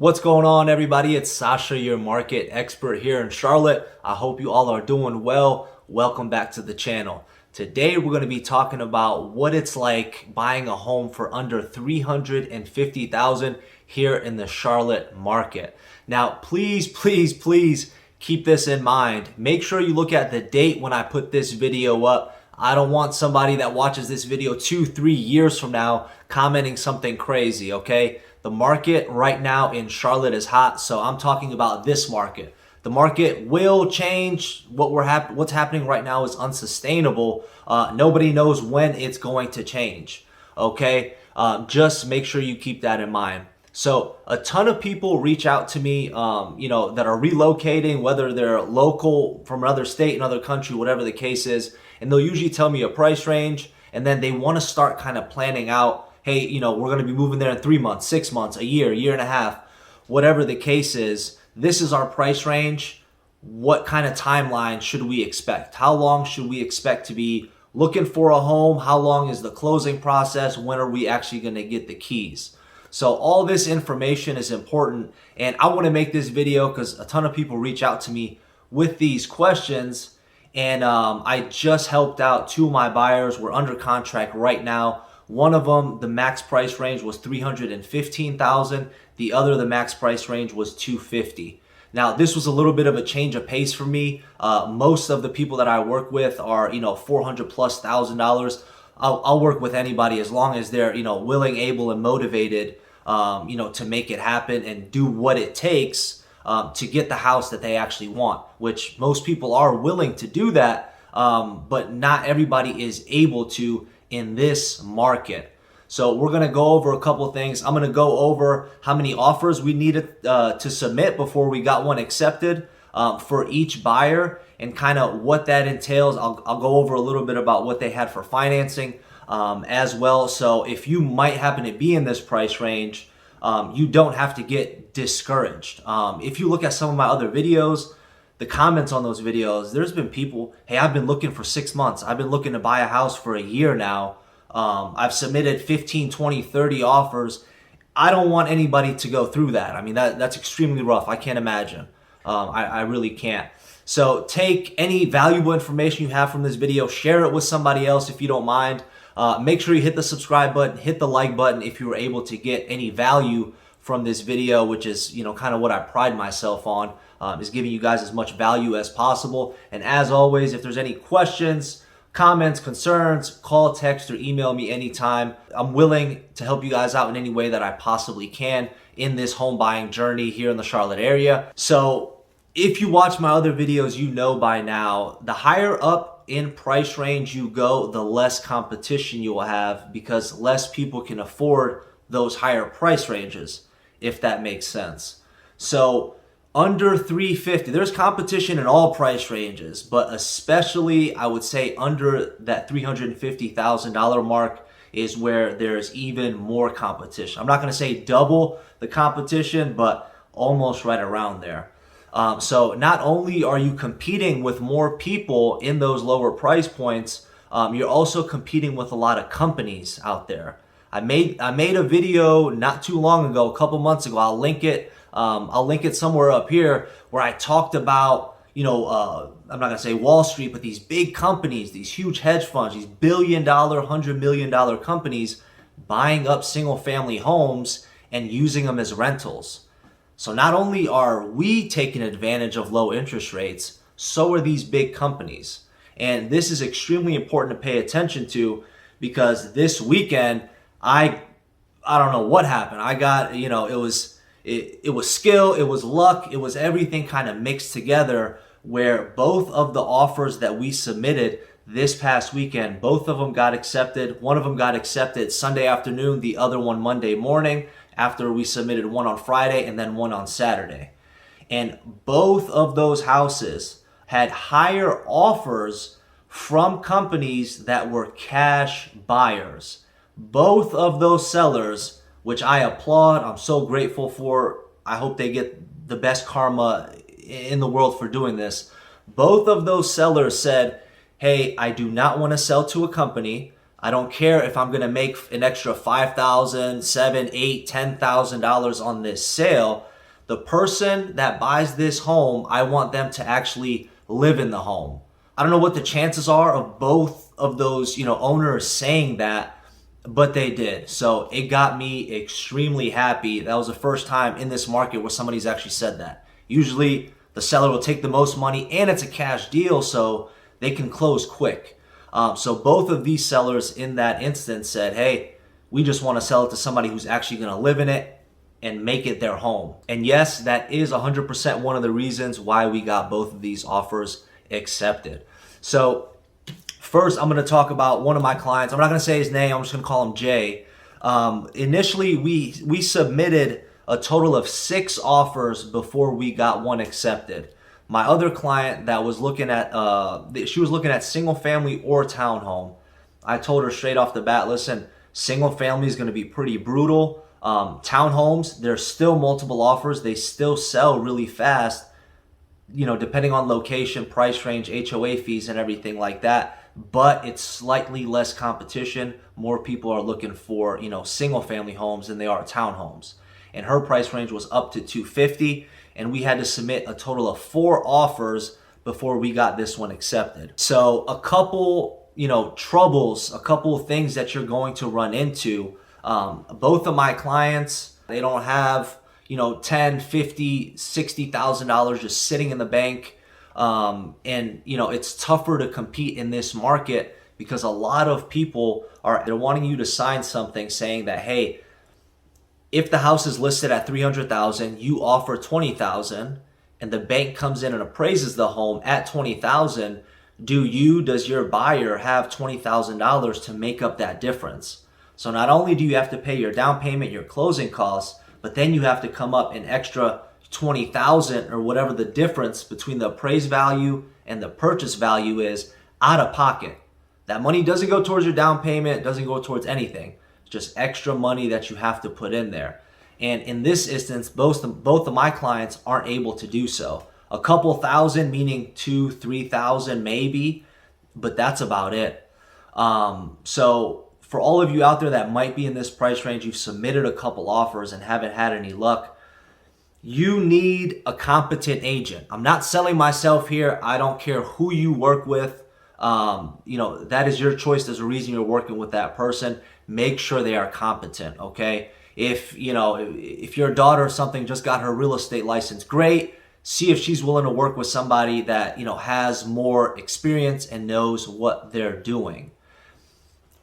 What's going on, everybody? It's Sasha, your market expert here in Charlotte. I hope you all are doing well. Welcome back to the channel. Today, we're going to be talking about what it's like buying a home for under $350,000 here in the Charlotte market. Now, please keep this in mind. Make sure you look at the date when I put this video up. I don't want somebody that watches this video 2-3 years from now commenting something crazy, okay? The market right now in Charlotte is hot, so I'm talking about this market. The market will change. What's happening right now is unsustainable. Nobody knows when it's going to change, okay? Just make sure you keep that in mind. So a ton of people reach out to me, that are relocating, whether they're local from another state, another country, whatever the case is, and they'll usually tell me a price range, and then they want to start kind of planning out, hey, we're going to be moving there in 3 months, 6 months, a year and a half, whatever the case is. This is our price range. What kind of timeline should we expect? How long should we expect to be looking for a home? How long is the closing process? When are we actually going to get the keys? So all this information is important, and I want to make this video because a ton of people reach out to me with these questions, and I just helped out 2 of my buyers. We're under contract right now. One of them, the max price range was $315,000. The other, the max price range was $250,000. Now, this was a little bit of a change of pace for me. Most of the people that I work with are, $400,000+. I'll work with anybody as long as they're, willing, able, and motivated, to make it happen and do what it takes to get the house that they actually want, which most people are willing to do that, but not everybody is able to in this market. So we're going to go over a couple of things. I'm going to go over how many offers we needed to submit before we got one accepted for each buyer and kind of what that entails. I'll go over a little bit about what they had for financing as well. So if you might happen to be in this price range, you don't have to get discouraged. If you look at some of my other videos, the comments on those videos, there's been people, hey, I've been looking for 6 months. I've been looking to buy a house for a year now. I've submitted 15, 20, 30 offers. I don't want anybody to go through that. I mean, that's extremely rough. I can't imagine. I really can't. So take any valuable information you have from this video, share it with somebody else if you don't mind. Make sure you hit the subscribe button, hit the like button if you were able to get any value from this video, which is, kind of what I pride myself on, is giving you guys as much value as possible. And as always, if there's any questions, comments, concerns, call, text, or email me anytime. I'm willing to help you guys out in any way that I possibly can in this home buying journey here in the Charlotte area. So if you watch my other videos, you know by now, the higher up in price range you go, the less competition you will have because less people can afford those higher price ranges, if that makes sense. So under $350,000, there's competition in all price ranges, but especially I would say under that $350,000 mark is where there's even more competition. I'm not going to say double the competition, but almost right around there. So not only are you competing with more people in those lower price points, you're also competing with a lot of companies out there. I made a video not too long ago, a couple months ago. I'll link it somewhere up here where I talked about, I'm not going to say Wall Street, but these big companies, these huge hedge funds, these billion-dollar, $100 million companies buying up single-family homes and using them as rentals. So not only are we taking advantage of low interest rates, so are these big companies. And this is extremely important to pay attention to because this weekend, I don't know what happened. I got, it was skill, it was luck, it was everything kind of mixed together where both of the offers that we submitted this past weekend, both of them got accepted. One of them got accepted Sunday afternoon, the other one Monday morning after we submitted one on Friday and then one on Saturday. And both of those houses had higher offers from companies that were cash buyers. Both of those sellers, which I applaud, I'm so grateful for. I hope they get the best karma in the world for doing this. Both of those sellers said, hey, I do not want to sell to a company. I don't care if I'm going to make an extra $5,000, $7,000, $8,000, $10,000 on this sale. The person that buys this home, I want them to actually live in the home. I don't know what the chances are of both of those, owners saying that, but they did. So it got me extremely happy. That was the first time in this market where somebody's actually said that. Usually the seller will take the most money and it's a cash deal, so they can close quick. So both of these sellers in that instance said, hey, we just want to sell it to somebody who's actually going to live in it and make it their home. And yes, that is 100% one of the reasons why we got both of these offers accepted. So first, I'm going to talk about one of my clients. I'm not going to say his name. I'm just going to call him Jay. Initially, we submitted a total of 6 offers before we got one accepted. My other client that was looking at, she was looking at single family or townhome. I told her straight off the bat, listen, single family is going to be pretty brutal. Townhomes, there's still multiple offers. They still sell really fast, depending on location, price range, HOA fees, and everything like that. But it's slightly less competition. More people are looking for, single family homes than they are townhomes. And her price range was up to $250, and we had to submit a total of 4 offers before we got this one accepted. So a couple, troubles, a couple of things that you're going to run into. Both of my clients, they don't have, $10, $50, $60,000 just sitting in the bank. And it's tougher to compete in this market because a lot of people they're wanting you to sign something saying that, hey, if the house is listed at $300,000, you offer $20,000, and the bank comes in and appraises the home at $20,000. Does your buyer have $20,000 to make up that difference? So not only do you have to pay your down payment, your closing costs, but then you have to come up an extra $20,000 or whatever the difference between the appraised value and the purchase value is out of pocket. That money doesn't go towards your down payment, doesn't go towards anything. It's just extra money that you have to put in there. And in this instance, both of my clients aren't able to do so. A couple thousand, meaning 2,000-3,000 maybe, but that's about it. So for all of you out there that might be in this price range, you've submitted a couple offers and haven't had any luck, you need a competent agent. I'm not selling myself here. I don't care who you work with. That is your choice. There's a reason you're working with that person. Make sure they are competent, okay? If your daughter or something just got her real estate license, great. See if she's willing to work with somebody that, has more experience and knows what they're doing.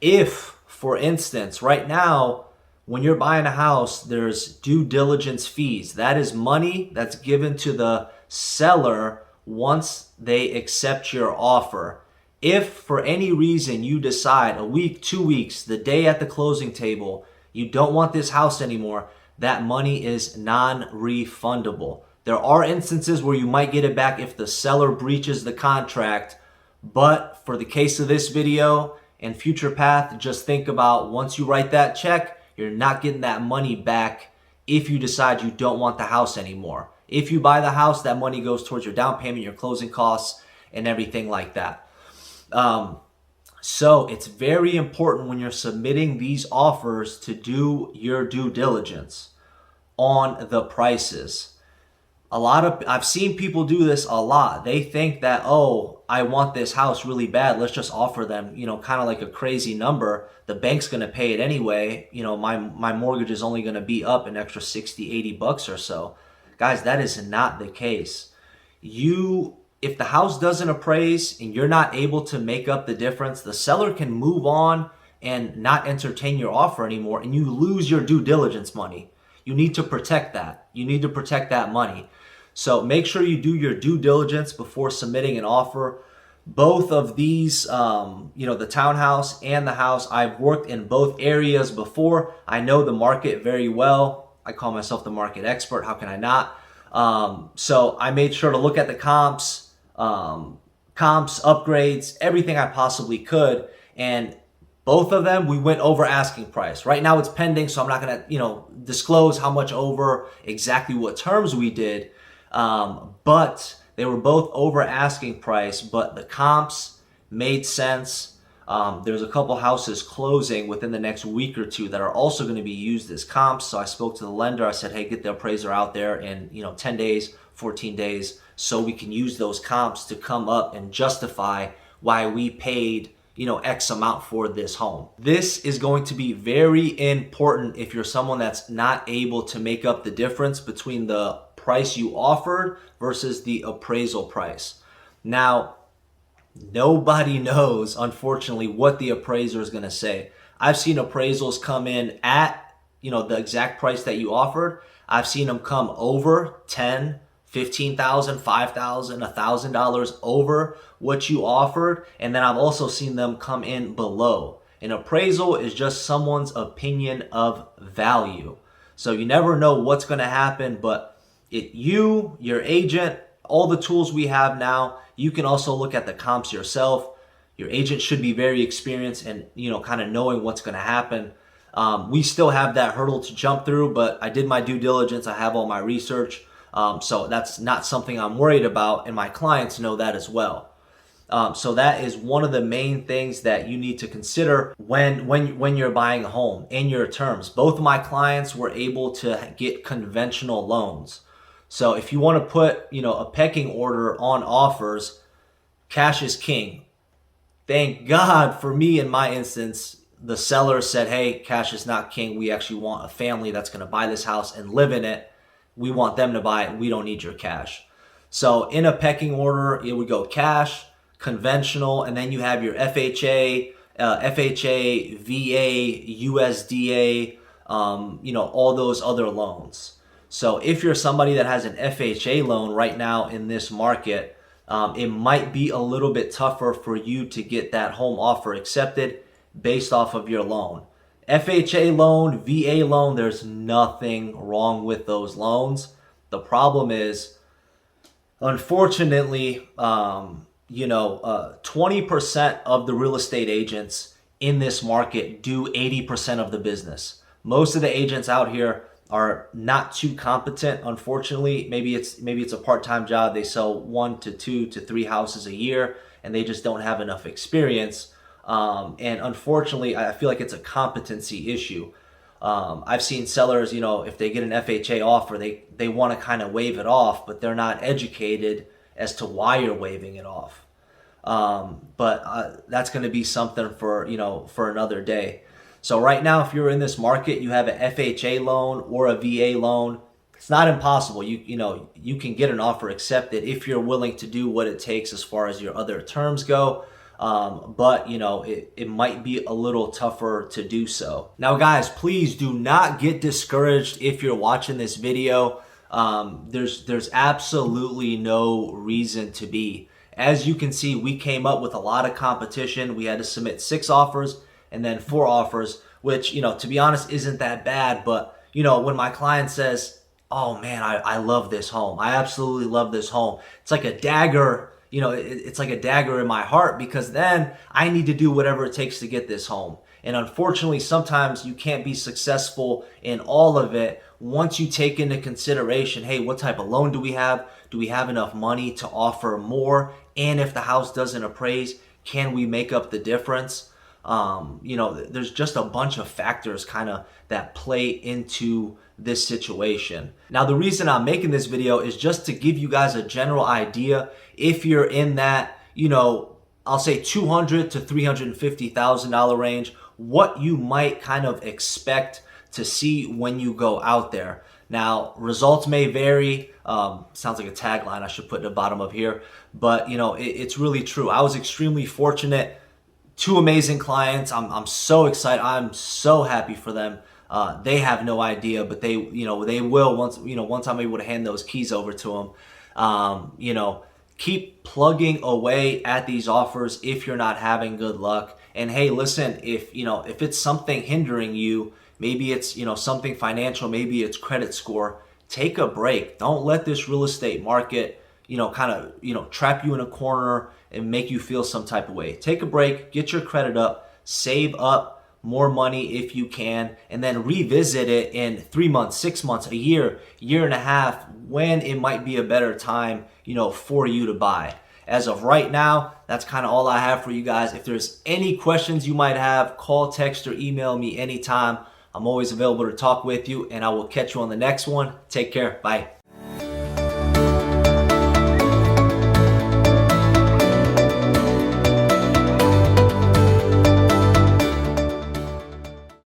If, for instance, right now, when you're buying a house, there's due diligence fees. That is money that's given to the seller once they accept your offer. If for any reason you decide a week, 2 weeks, the day at the closing table, you don't want this house anymore, that money is non-refundable. There are instances where you might get it back if the seller breaches the contract, but for the case of this video and future path, just think about once you write that check, you're not getting that money back if you decide you don't want the house anymore. If you buy the house, that money goes towards your down payment, your closing costs, and everything like that. So it's very important when you're submitting these offers to do your due diligence on the prices. I've seen people do this a lot. They think that, oh, I want this house really bad. Let's just offer them, kind of like a crazy number. The bank's going to pay it anyway. My mortgage is only going to be up an extra 60, 80 bucks or so. Guys, that is not the case. If the house doesn't appraise and you're not able to make up the difference, the seller can move on and not entertain your offer anymore, and you lose your due diligence money. You need to protect that. You need to protect that money. So make sure you do your due diligence before submitting an offer. Both of these, the townhouse and the house, I've worked in both areas before. I know the market very well. I call myself the market expert. How can I not? So I made sure to look at the comps, upgrades, everything I possibly could. And both of them, we went over asking price. Right now it's pending, so I'm not going to, disclose how much over, exactly what terms we did. But they were both over asking price, but the comps made sense. There's a couple houses closing within the next week or two that are also going to be used as comps. So I spoke to the lender. I said, hey, get the appraiser out there in 10 days, 14 days, so we can use those comps to come up and justify why we paid X amount for this home. This is going to be very important if you're someone that's not able to make up the difference between the price you offered versus the appraisal price. Now, nobody knows, unfortunately, what the appraiser is going to say. I've seen appraisals come in at, the exact price that you offered. I've seen them come over 10, 15,000, 5,000, $1,000 over what you offered. And then I've also seen them come in below. An appraisal is just someone's opinion of value. So you never know what's going to happen, but your agent, all the tools we have now, you can also look at the comps yourself. Your agent should be very experienced and, kind of knowing what's going to happen. We still have that hurdle to jump through, but I did my due diligence. I have all my research. So that's not something I'm worried about, and my clients know that as well. So that is one of the main things that you need to consider when you're buying a home in your terms. Both of my clients were able to get conventional loans. So if you want to put, a pecking order on offers, cash is king. Thank God for me in my instance, the seller said, hey, cash is not king. We actually want a family that's going to buy this house and live in it. We want them to buy it. We don't need your cash. So in a pecking order, it would go cash, conventional, and then you have your FHA, VA, USDA, all those other loans. So if you're somebody that has an FHA loan right now in this market, it might be a little bit tougher for you to get that home offer accepted based off of your loan. FHA loan, VA loan, there's nothing wrong with those loans. The problem is, unfortunately, 20% of the real estate agents in this market do 80% of the business. Most of the agents out here are not too competent, unfortunately. Maybe it's a part-time job. They sell 1 to 2 to 3 houses a year, and they just don't have enough experience. And unfortunately, I feel like it's a competency issue. I've seen sellers, if they get an FHA offer, they want to kind of waive it off, but they're not educated as to why you're waiving it off. But that's going to be something for another day. So right now, if you're in this market, you have an FHA loan or a VA loan, it's not impossible. You can get an offer accepted if you're willing to do what it takes as far as your other terms go. But it might be a little tougher to do so. Now guys, please do not get discouraged if you're watching this video. There's absolutely no reason to be. As you can see, we came up with a lot of competition. We had to submit 6 offers and then 4 offers, which, to be honest, isn't that bad. But, when my client says, oh man, I love this home. I absolutely love this home. It's like a dagger, it's like a dagger in my heart, because then I need to do whatever it takes to get this home. And unfortunately, sometimes you can't be successful in all of it once you take into consideration, hey, what type of loan do we have? Do we have enough money to offer more? And if the house doesn't appraise, can we make up the difference? There's just a bunch of factors kind of that play into this situation. Now, the reason I'm making this video is just to give you guys a general idea. If you're in that, I'll say $200,000 to $350,000 range, what you might kind of expect to see when you go out there. Now, results may vary. Sounds like a tagline I should put at the bottom of here, but it's really true. I was extremely fortunate. 2 amazing clients. I'm so excited. I'm so happy for them. They have no idea, but they will once I'm able to hand those keys over to them. Keep plugging away at these offers if you're not having good luck. And hey, listen, if it's something hindering you, maybe it's something financial, maybe it's credit score, take a break. Don't let this real estate market trap you in a corner and make you feel some type of way. Take a break, get your credit up, save up more money if you can, and then revisit it in 3 months, 6 months, a year, year and a half, when it might be a better time, for you to buy. as of right now, that's kind of all I have for you guys. If there's any questions you might have, call, text, or email me anytime. I'm always available to talk with you, and I will catch you on the next one. Take care. Bye.